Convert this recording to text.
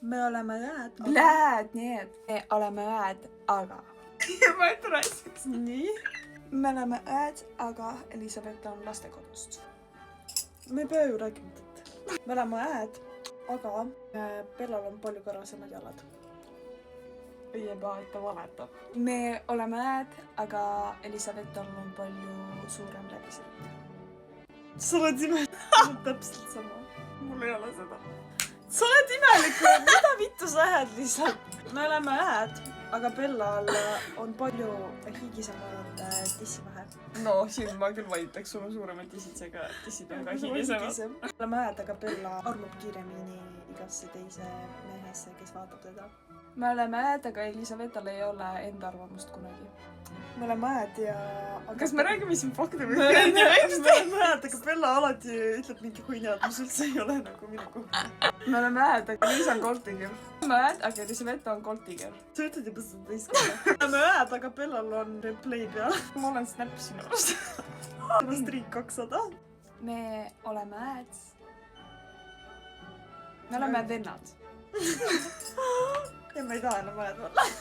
me oleme õed . Lähed, nii et me oleme õed, aga . ma ei räägiks . nii . me oleme õed, aga Elisabeth on lastekodust . me ei pea ju rääkima tõtt . me oleme õed , aga Bellal on palju karasemad jalad . ei eba , et ta valetab . me oleme õed , aga Elisabethal on palju suurem läbisõit . sa oled imelik . täpselt sama . mul ei ole seda . sa oled imelik või ? mida vittu sa ajad lihtsalt ? me oleme õed , aga Bellal on palju higisemad tissivahe . no siin ma küll vaidleks , sul on suuremad tissid , seega tissid on ka higisemad . me oleme õed , aga Bella armub kiiremini igasse teise mehesse , kes vaatab teda . me oleme õed , aga Elisabetal ei ole enda arvamust kunagi . me oleme õed ja kas me räägime siin fakte või ? me oleme õed , aga Bella alati ütleb mingi huinad , mis üldse ei ole nagu minu kohta . me oleme õed , aga Liisa on golddigger . me oleme õed , aga Elisabeth on golddigger . sa ütled juba seda teist korda . me oleme õed , aga Bellal on replay peal . ma olen Snap sinu arust . Street 200 . me oleme õed . me oleme vennad . ja ma ei taha enam õed olla .